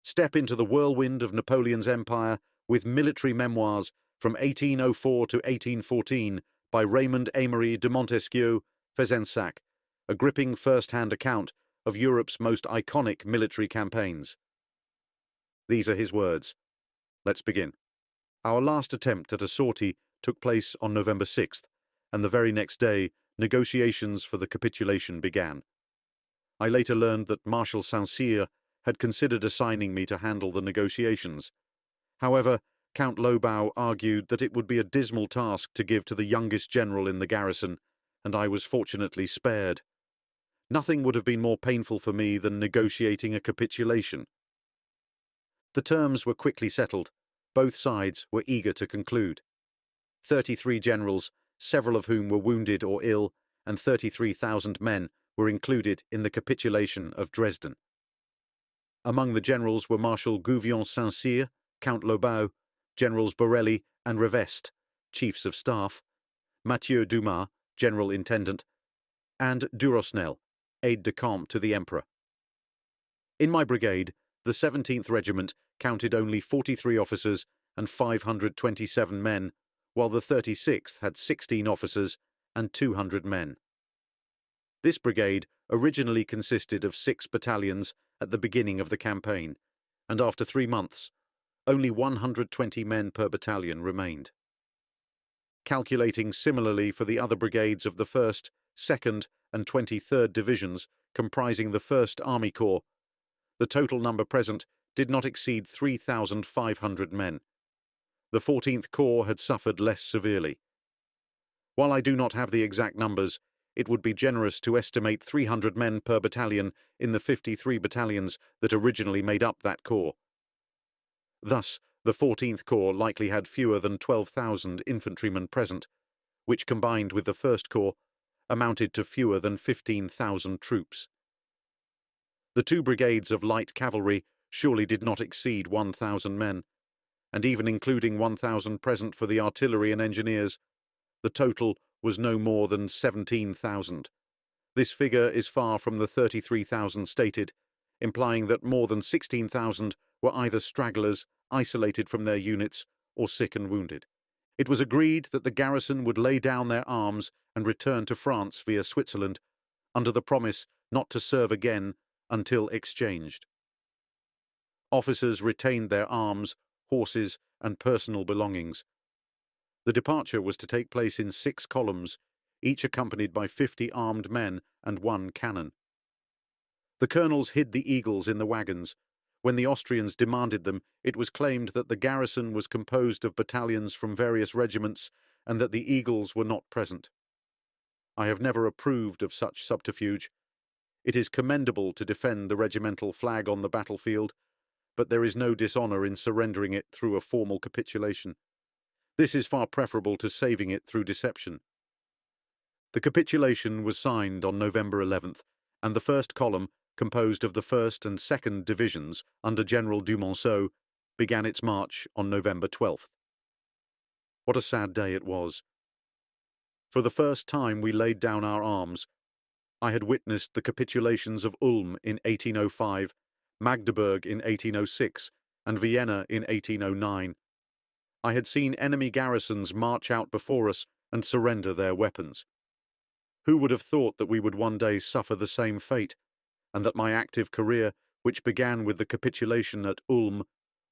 Step into the whirlwind of Napoleon's empire with Military Memoirs from 1804 to 1814 by Raymond Aimery de Montesquiou-Fezensac, a gripping first-hand account of Europe's most iconic military campaigns. These are his words. Let's begin. Our last attempt at a sortie took place on November 6th, and the very next day, negotiations for the capitulation began. I later learned that Marshal Saint-Cyr had considered assigning me to handle the negotiations. However, Count Lobau argued that it would be a dismal task to give to the youngest general in the garrison, and I was fortunately spared. Nothing would have been more painful for me than negotiating a capitulation. The terms were quickly settled. Both sides were eager to conclude. 33 generals, several of whom were wounded or ill, and 33,000 men were included in the capitulation of Dresden. Among the generals were Marshal Gouvion Saint-Cyr, Count Lobau, Generals Borelli and Revest, chiefs of staff, Mathieu Dumas, general intendant, and Durosnel, aide-de-camp to the emperor. In my brigade, the 17th Regiment counted only 43 officers and 527 men, while the 36th had 16 officers and 200 men. This brigade originally consisted of 6 battalions at the beginning of the campaign, and after 3 months, only 120 men per battalion remained. Calculating similarly for the other brigades of the 1st, 2nd, and 23rd Divisions comprising the 1st Army Corps, the total number present did not exceed 3,500 men. The 14th Corps had suffered less severely. While I do not have the exact numbers, it would be generous to estimate 300 men per battalion in the 53 battalions that originally made up that corps. Thus, the 14th Corps likely had fewer than 12,000 infantrymen present, which combined with the 1st Corps amounted to fewer than 15,000 troops. The 2 brigades of light cavalry surely did not exceed 1,000 men, and even including 1,000 present for the artillery and engineers, the total was no more than 17,000. This figure is far from the 33,000 stated, implying that more than 16,000 were either stragglers, isolated from their units, or sick and wounded. It was agreed that the garrison would lay down their arms and return to France via Switzerland, under the promise not to serve again until exchanged. Officers retained their arms, horses, and personal belongings. The departure was to take place in 6 columns, each accompanied by 50 armed men and 1 cannon. The colonels hid the eagles in the wagons. When the Austrians demanded them, it was claimed that the garrison was composed of battalions from various regiments and that the eagles were not present. I have never approved of such subterfuge. It is commendable to defend the regimental flag on the battlefield, but there is no dishonour in surrendering it through a formal capitulation. This is far preferable to saving it through deception. The capitulation was signed on November 11th, and the 1st column, composed of the 1st and 2nd Divisions under General Dumonceau, began its march on November 12th. What a sad day it was. For the first time we laid down our arms. I had witnessed the capitulations of Ulm in 1805, Magdeburg in 1806, and Vienna in 1809. I had seen enemy garrisons march out before us and surrender their weapons. Who would have thought that we would one day suffer the same fate, and that my active career, which began with the capitulation at Ulm,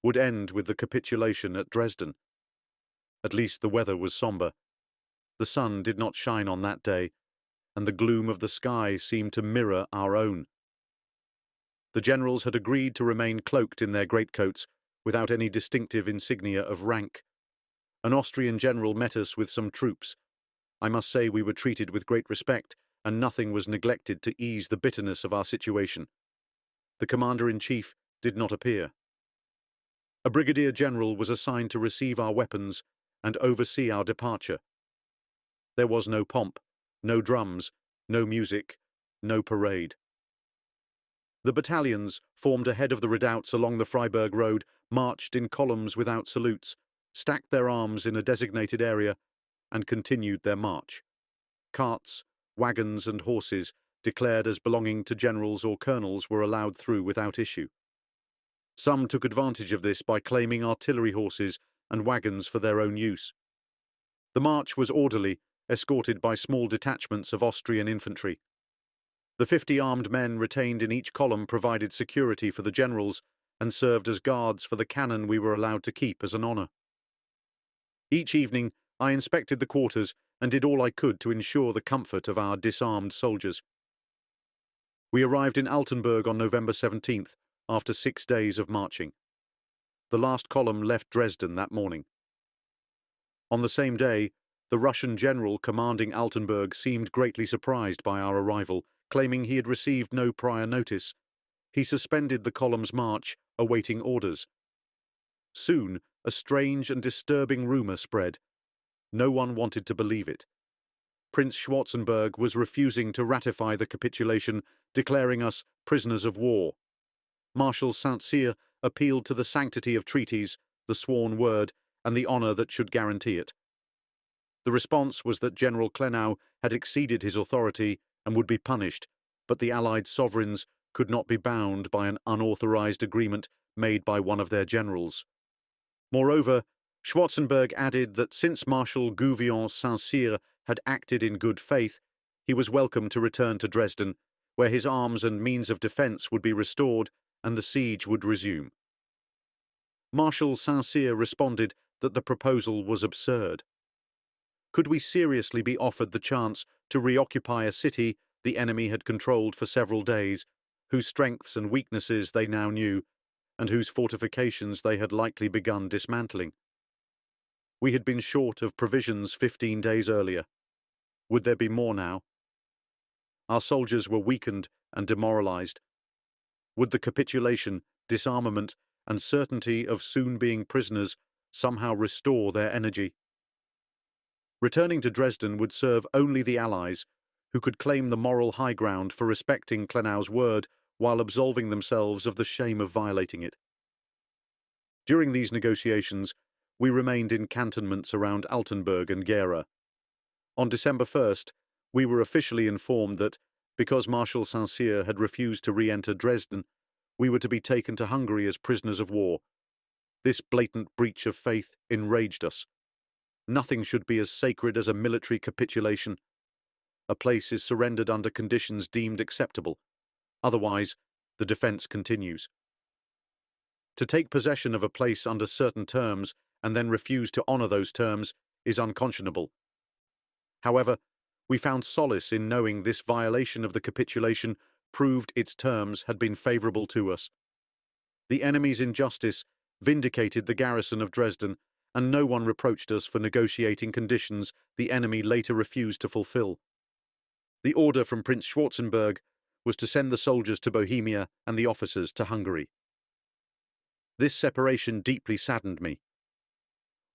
would end with the capitulation at Dresden? At least the weather was sombre. The sun did not shine on that day, and the gloom of the sky seemed to mirror our own. The generals had agreed to remain cloaked in their greatcoats, without any distinctive insignia of rank. An Austrian general met us with some troops. I must say we were treated with great respect, and nothing was neglected to ease the bitterness of our situation. The commander-in-chief did not appear. A brigadier general was assigned to receive our weapons and oversee our departure. There was no pomp, no drums, no music, no parade. The battalions, formed ahead of the redoubts along the Freiburg road, marched in columns without salutes, stacked their arms in a designated area, and continued their march. Carts, wagons and horses declared as belonging to generals or colonels were allowed through without issue. Some took advantage of this by claiming artillery horses and wagons for their own use. The march was orderly, escorted by small detachments of Austrian infantry. The 50 armed men retained in each column provided security for the generals and served as guards for the cannon we were allowed to keep as an honour. Each evening I inspected the quarters and did all I could to ensure the comfort of our disarmed soldiers. We arrived in Altenburg on November 17th, after 6 days of marching. The last column left Dresden that morning. On the same day, the Russian general commanding Altenburg seemed greatly surprised by our arrival, claiming he had received no prior notice. He suspended the column's march, awaiting orders. Soon, a strange and disturbing rumour spread. No one wanted to believe it. Prince Schwarzenberg was refusing to ratify the capitulation, declaring us prisoners of war. Marshal Saint-Cyr appealed to the sanctity of treaties, the sworn word, and the honour that should guarantee it. The response was that General Klenau had exceeded his authority and would be punished, but the Allied sovereigns could not be bound by an unauthorised agreement made by one of their generals. Moreover, Schwarzenberg added that since Marshal Gouvion Saint-Cyr had acted in good faith, he was welcome to return to Dresden, where his arms and means of defence would be restored and the siege would resume. Marshal Saint-Cyr responded that the proposal was absurd. Could we seriously be offered the chance to reoccupy a city the enemy had controlled for several days, whose strengths and weaknesses they now knew, and whose fortifications they had likely begun dismantling? We had been short of provisions 15 days earlier. Would there be more now? Our soldiers were weakened and demoralized. Would the capitulation, disarmament, and certainty of soon being prisoners somehow restore their energy? Returning to Dresden would serve only the Allies, who could claim the moral high ground for respecting Klenau's word while absolving themselves of the shame of violating it. During these negotiations, we remained in cantonments around Altenburg and Gera. On December 1st, we were officially informed that, because Marshal Saint-Cyr had refused to re-enter Dresden, we were to be taken to Hungary as prisoners of war. This blatant breach of faith enraged us. Nothing should be as sacred as a military capitulation. A place is surrendered under conditions deemed acceptable. Otherwise, the defence continues. To take possession of a place under certain terms and then refuse to honour those terms is unconscionable. However, we found solace in knowing this violation of the capitulation proved its terms had been favourable to us. The enemy's injustice vindicated the garrison of Dresden, and no one reproached us for negotiating conditions the enemy later refused to fulfill. The order from Prince Schwarzenberg was to send the soldiers to Bohemia and the officers to Hungary. This separation deeply saddened me.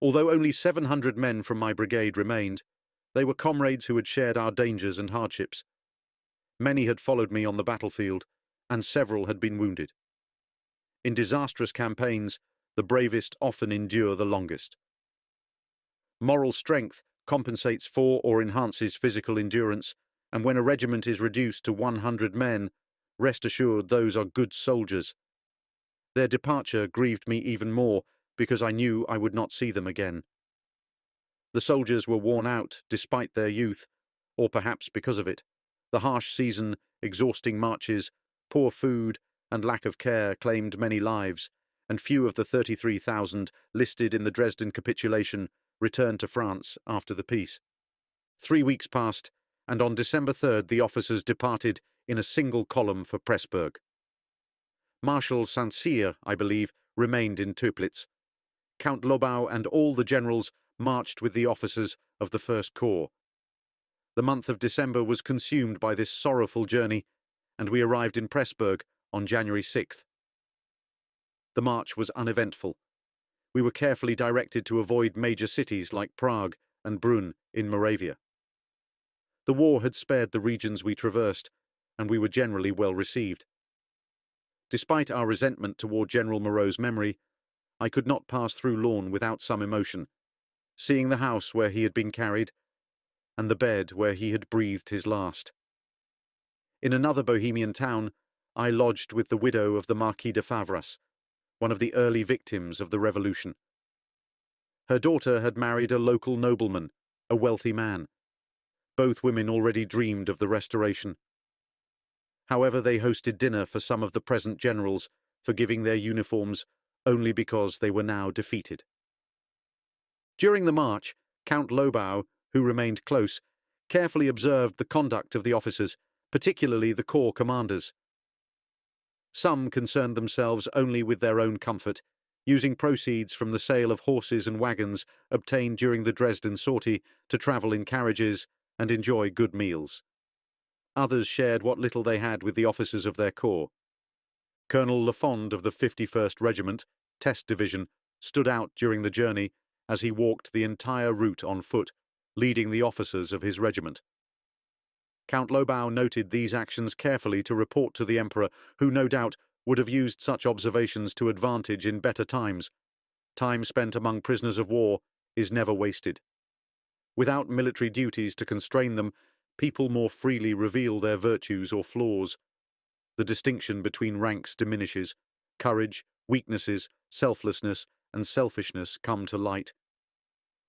Although only 700 men from my brigade remained, they were comrades who had shared our dangers and hardships. Many had followed me on the battlefield, and several had been wounded. In disastrous campaigns, the bravest often endure the longest. Moral strength compensates for or enhances physical endurance, and when a regiment is reduced to 100 men, rest assured those are good soldiers. Their departure grieved me even more because I knew I would not see them again. The soldiers were worn out despite their youth, or perhaps because of it. The harsh season, exhausting marches, poor food, and lack of care claimed many lives, and few of the 33,000 listed in the Dresden capitulation returned to France after the peace. 3 weeks passed, and on December 3rd the officers departed in a single column for Pressburg. Marshal Saint-Cyr, I believe, remained in Töplitz. Count Lobau and all the generals marched with the officers of the First Corps. The month of December was consumed by this sorrowful journey, and we arrived in Pressburg on January 6th. The march was uneventful. We were carefully directed to avoid major cities like Prague and Brunn in Moravia. The war had spared the regions we traversed, and we were generally well received. Despite our resentment toward General Moreau's memory, I could not pass through Laon without some emotion, seeing the house where he had been carried, and the bed where he had breathed his last. In another Bohemian town, I lodged with the widow of the Marquis de Favras, one of the early victims of the revolution. Her daughter had married a local nobleman, a wealthy man. Both women already dreamed of the Restoration. However, they hosted dinner for some of the present generals, forgiving their uniforms only because they were now defeated. During the march, Count Lobau, who remained close, carefully observed the conduct of the officers, particularly the corps commanders. Some concerned themselves only with their own comfort, using proceeds from the sale of horses and wagons obtained during the Dresden sortie to travel in carriages and enjoy good meals. Others shared what little they had with the officers of their corps. Colonel Lafond of the 51st Regiment, Test Division, stood out during the journey as he walked the entire route on foot, leading the officers of his regiment. Count Lobau noted these actions carefully to report to the Emperor, who no doubt would have used such observations to advantage in better times. Time spent among prisoners of war is never wasted. Without military duties to constrain them, people more freely reveal their virtues or flaws. The distinction between ranks diminishes. Courage, weaknesses, selflessness, and selfishness come to light.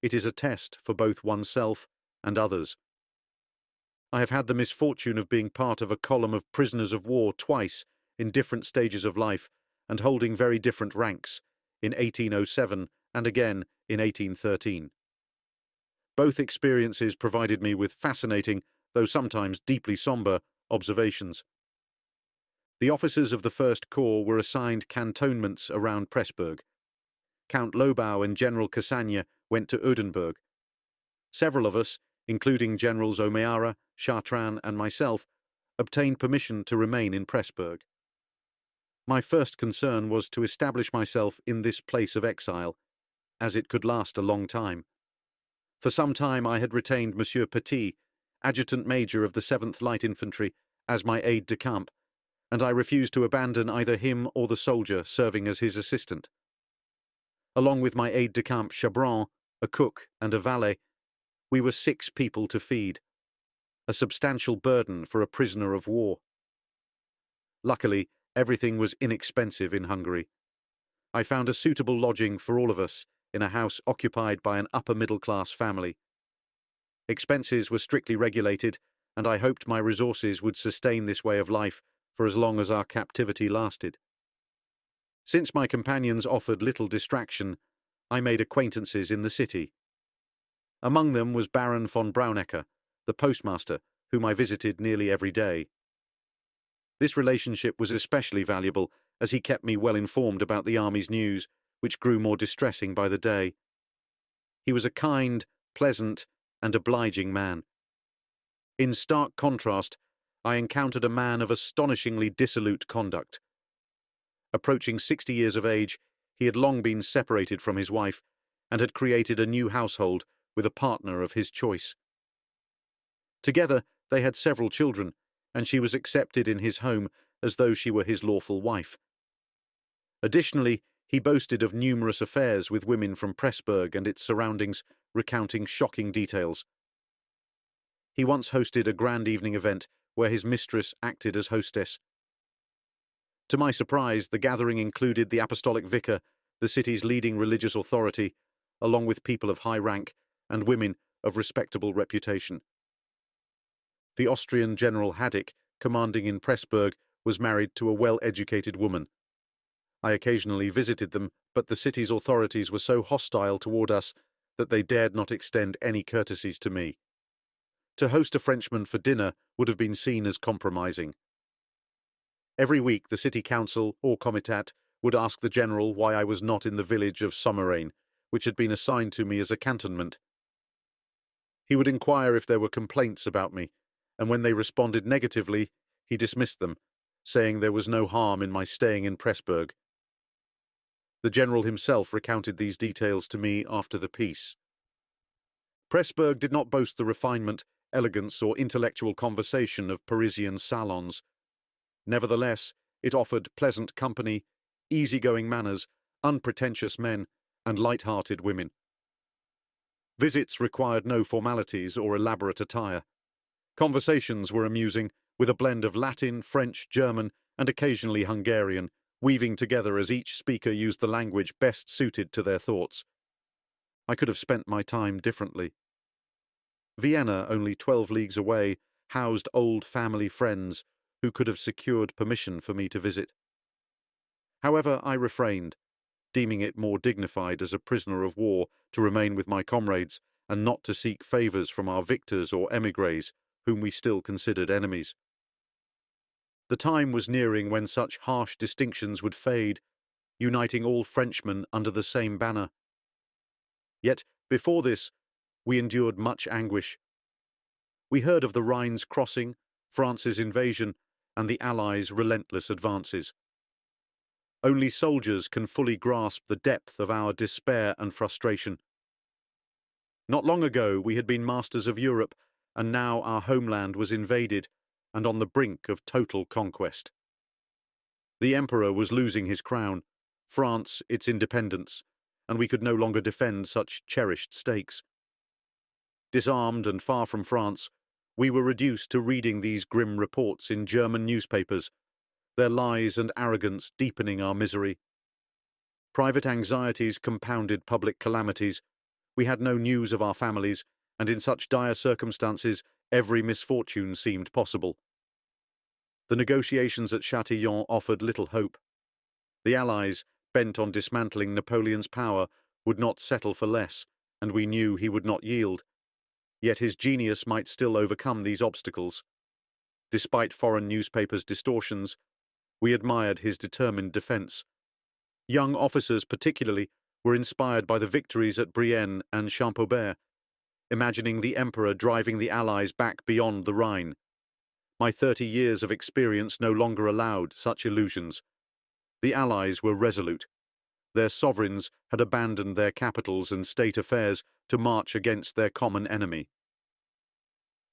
It is a test for both oneself and others. I have had the misfortune of being part of a column of prisoners of war twice, in different stages of life, and holding very different ranks, in 1807 and again in 1813. Both experiences provided me with fascinating, though sometimes deeply sombre, observations. The officers of the First Corps were assigned cantonments around Pressburg. Count Lobau and General Cassagna went to Oudenburg. Several of us, including Generals O'Meara, Chartrand, and myself, obtained permission to remain in Pressburg. My first concern was to establish myself in this place of exile, as it could last a long time. For some time I had retained Monsieur Petit, Adjutant Major of the 7th Light Infantry, as my aide-de-camp, and I refused to abandon either him or the soldier serving as his assistant. Along with my aide-de-camp Chabron, a cook, and a valet, we were 6 people to feed, a substantial burden for a prisoner of war. Luckily, everything was inexpensive in Hungary. I found a suitable lodging for all of us in a house occupied by an upper-middle-class family. Expenses were strictly regulated, and I hoped my resources would sustain this way of life for as long as our captivity lasted. Since my companions offered little distraction, I made acquaintances in the city. Among them was Baron von Braunecker, the postmaster, whom I visited nearly every day. This relationship was especially valuable, as he kept me well informed about the army's news, which grew more distressing by the day. He was a kind, pleasant, and obliging man. In stark contrast, I encountered a man of astonishingly dissolute conduct. Approaching 60 years of age, he had long been separated from his wife, and had created a new household with a partner of his choice. Together they had several children, and she was accepted in his home as though she were his lawful wife. Additionally, he boasted of numerous affairs with women from Pressburg and its surroundings, recounting shocking details. He once hosted a grand evening event where his mistress acted as hostess. To my surprise, the gathering included the apostolic vicar, the city's leading religious authority, along with people of high rank and women of respectable reputation. The Austrian General Haddick, commanding in Pressburg, was married to a well-educated woman. I occasionally visited them, but the city's authorities were so hostile toward us that they dared not extend any courtesies to me. To host a Frenchman for dinner would have been seen as compromising. Every week the city council, or comitat, would ask the general why I was not in the village of Sommerain, which had been assigned to me as a cantonment. He would inquire if there were complaints about me, and when they responded negatively, he dismissed them, saying there was no harm in my staying in Pressburg. The general himself recounted these details to me after the peace. Pressburg did not boast the refinement, elegance, or intellectual conversation of Parisian salons. Nevertheless, it offered pleasant company, easygoing manners, unpretentious men, and light-hearted women. Visits required no formalities or elaborate attire. Conversations were amusing, with a blend of Latin, French, German, and occasionally Hungarian, weaving together as each speaker used the language best suited to their thoughts. I could have spent my time differently. Vienna, only 12 leagues away, housed old family friends who could have secured permission for me to visit. However, I refrained, deeming it more dignified as a prisoner of war to remain with my comrades and not to seek favours from our victors or émigrés, whom we still considered enemies. The time was nearing when such harsh distinctions would fade, uniting all Frenchmen under the same banner. Yet, before this, we endured much anguish. We heard of the Rhine's crossing, France's invasion, and the Allies' relentless advances. Only soldiers can fully grasp the depth of our despair and frustration. Not long ago we had been masters of Europe, and now our homeland was invaded and on the brink of total conquest. The Emperor was losing his crown, France its independence, and we could no longer defend such cherished stakes. Disarmed and far from France, we were reduced to reading these grim reports in German newspapers, their lies and arrogance deepening our misery. Private anxieties compounded public calamities. We had no news of our families, and in such dire circumstances every misfortune seemed possible. The negotiations at Châtillon offered little hope. The Allies, bent on dismantling Napoleon's power, would not settle for less, and we knew he would not yield. Yet his genius might still overcome these obstacles. Despite foreign newspapers' distortions, we admired his determined defence. Young officers particularly were inspired by the victories at Brienne and Champaubert, imagining the Emperor driving the Allies back beyond the Rhine. My 30 years of experience no longer allowed such illusions. The Allies were resolute. Their sovereigns had abandoned their capitals and state affairs to march against their common enemy.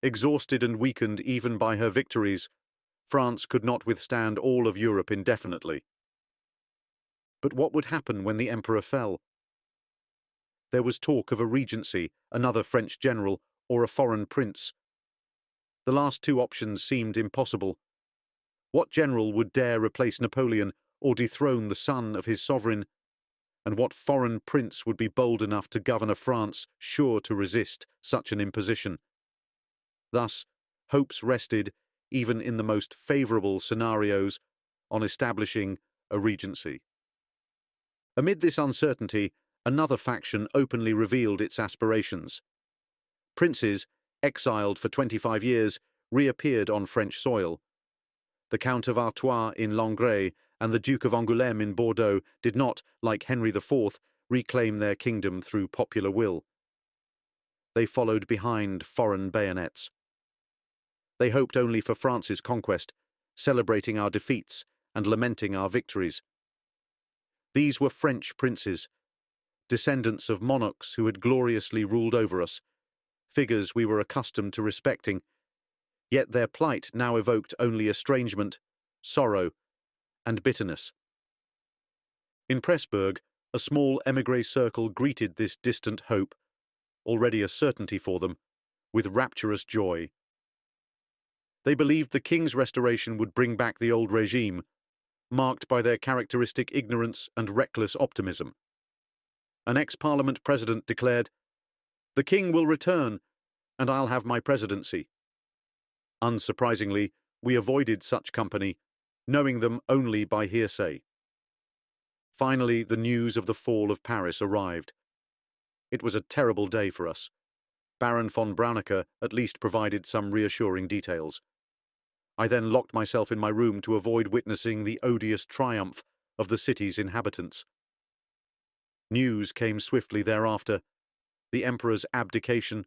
Exhausted and weakened even by her victories, France could not withstand all of Europe indefinitely. But what would happen when the Emperor fell? There was talk of a regency, another French general, or a foreign prince. The last two options seemed impossible. What general would dare replace Napoleon or dethrone the son of his sovereign? And what foreign prince would be bold enough to govern a France sure to resist such an imposition? Thus, hopes rested, even in the most favourable scenarios, on establishing a regency. Amid this uncertainty, another faction openly revealed its aspirations. Princes, exiled for 25 years, reappeared on French soil. The Count of Artois in Langres and the Duke of Angoulême in Bordeaux did not, like Henry IV, reclaim their kingdom through popular will. They followed behind foreign bayonets. They hoped only for France's conquest, celebrating our defeats and lamenting our victories. These were French princes, descendants of monarchs who had gloriously ruled over us, figures we were accustomed to respecting, yet their plight now evoked only estrangement, sorrow, and bitterness. In Pressburg, a small émigré circle greeted this distant hope, already a certainty for them, with rapturous joy. They believed the king's restoration would bring back the old regime, marked by their characteristic ignorance and reckless optimism. An ex-parliament president declared, "The king will return, and I'll have my presidency." Unsurprisingly, we avoided such company, knowing them only by hearsay. Finally, the news of the fall of Paris arrived. It was a terrible day for us. Baron von Braunecker at least provided some reassuring details. I then locked myself in my room to avoid witnessing the odious triumph of the city's inhabitants. News came swiftly thereafter: the Emperor's abdication,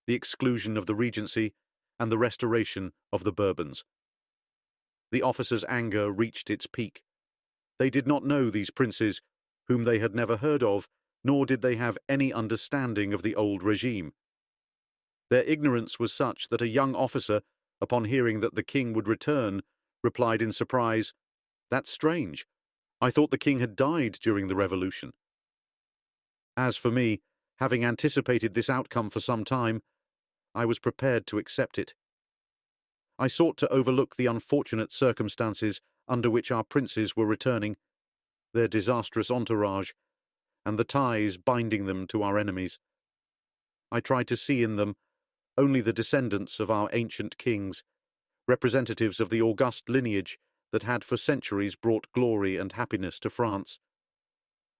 the exclusion of the Regency, and the restoration of the Bourbons. The officers' anger reached its peak. They did not know these princes, whom they had never heard of, nor did they have any understanding of the old regime. Their ignorance was such that a young officer, upon hearing that the king would return, replied in surprise, "That's strange. I thought the king had died during the revolution." As for me, having anticipated this outcome for some time, I was prepared to accept it. I sought to overlook the unfortunate circumstances under which our princes were returning, their disastrous entourage, and the ties binding them to our enemies. I tried to see in them only the descendants of our ancient kings, representatives of the august lineage that had for centuries brought glory and happiness to France.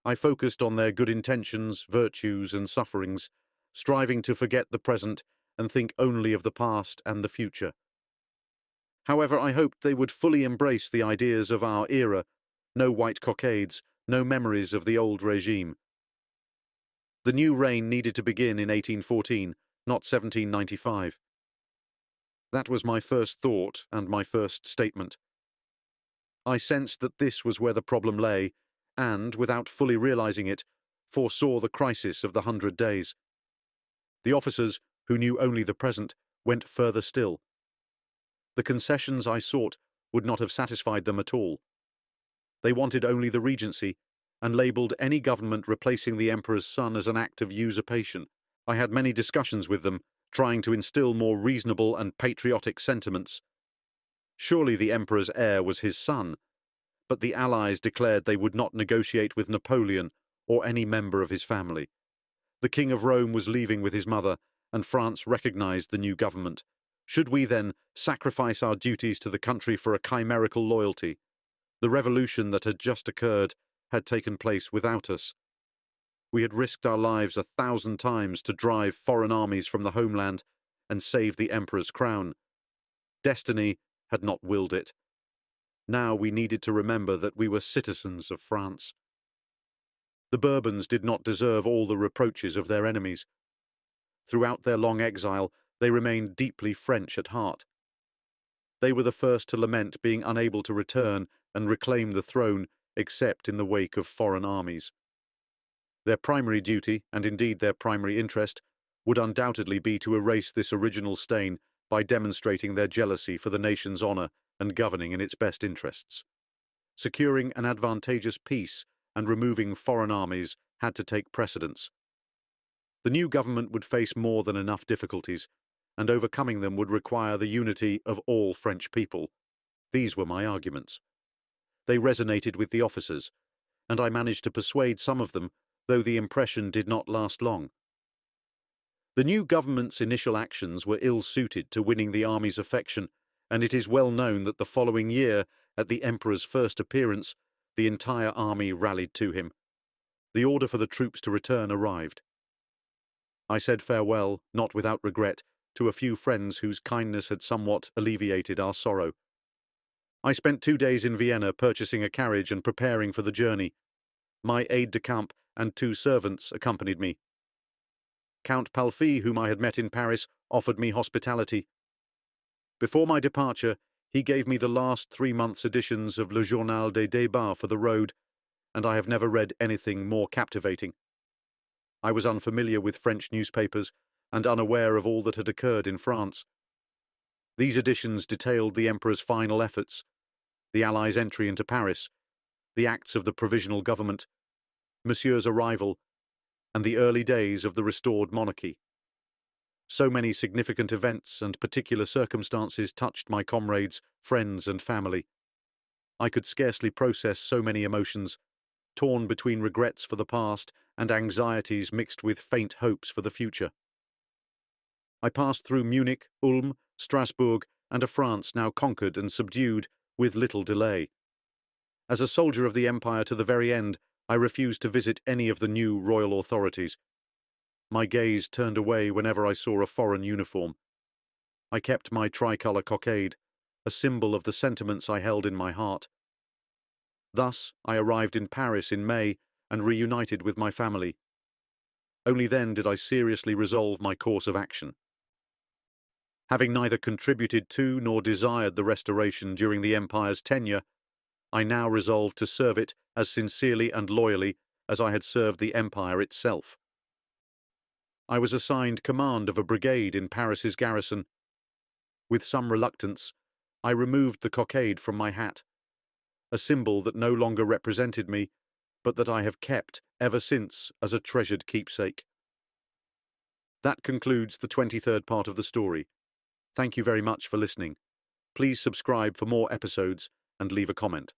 I focused on their good intentions, virtues, and sufferings, striving to forget the present and think only of the past and the future. However, I hoped they would fully embrace the ideas of our era, no white cockades, no memories of the old regime. The new reign needed to begin in 1814, not 1795. That was my first thought and my first statement. I sensed that this was where the problem lay, and, without fully realizing it, foresaw the crisis of the 100 Days. The officers, who knew only the present, went further still. The concessions I sought would not have satisfied them at all. They wanted only the regency, and labelled any government replacing the emperor's son as an act of usurpation. I had many discussions with them, trying to instill more reasonable and patriotic sentiments. Surely the emperor's heir was his son, but the Allies declared they would not negotiate with Napoleon or any member of his family. The King of Rome was leaving with his mother, and France recognized the new government. Should we then sacrifice our duties to the country for a chimerical loyalty? The revolution that had just occurred had taken place without us. We had risked our lives 1,000 times to drive foreign armies from the homeland and save the emperor's crown. Destiny had not willed it. Now we needed to remember that we were citizens of France. The Bourbons did not deserve all the reproaches of their enemies. Throughout their long exile, they remained deeply French at heart. They were the first to lament being unable to return and reclaim the throne except in the wake of foreign armies. Their primary duty, and indeed their primary interest, would undoubtedly be to erase this original stain by demonstrating their jealousy for the nation's honour and governing in its best interests. Securing an advantageous peace and removing foreign armies had to take precedence. The new government would face more than enough difficulties, and overcoming them would require the unity of all French people. These were my arguments. They resonated with the officers, and I managed to persuade some of them, though the impression did not last long. The new government's initial actions were ill-suited to winning the army's affection, and it is well known that the following year, at the emperor's first appearance, the entire army rallied to him. The order for the troops to return arrived. I said farewell, not without regret, to a few friends whose kindness had somewhat alleviated our sorrow. I spent 2 days in Vienna purchasing a carriage and preparing for the journey. My aide-de-camp and 2 servants accompanied me. Count Palfy, whom I had met in Paris, offered me hospitality. Before my departure, he gave me the last 3 months' editions of Le Journal des Débats for the road, and I have never read anything more captivating. I was unfamiliar with French newspapers and unaware of all that had occurred in France. These editions detailed the Emperor's final efforts, the Allies' entry into Paris, the acts of the provisional government, Monsieur's arrival, and the early days of the restored monarchy. So many significant events and particular circumstances touched my comrades, friends, and family. I could scarcely process so many emotions, torn between regrets for the past and anxieties mixed with faint hopes for the future. I passed through Munich, Ulm, Strasbourg, and a France now conquered and subdued with little delay. As a soldier of the Empire to the very end, I refused to visit any of the new royal authorities. My gaze turned away whenever I saw a foreign uniform. I kept my tricolour cockade, a symbol of the sentiments I held in my heart. Thus, I arrived in Paris in May and reunited with my family. Only then did I seriously resolve my course of action. Having neither contributed to nor desired the restoration during the Empire's tenure, I now resolved to serve it as sincerely and loyally as I had served the Empire itself. I was assigned command of a brigade in Paris's garrison. With some reluctance, I removed the cockade from my hat, a symbol that no longer represented me, but that I have kept ever since as a treasured keepsake. That concludes the 23rd part of the story. Thank you very much for listening. Please subscribe for more episodes and leave a comment.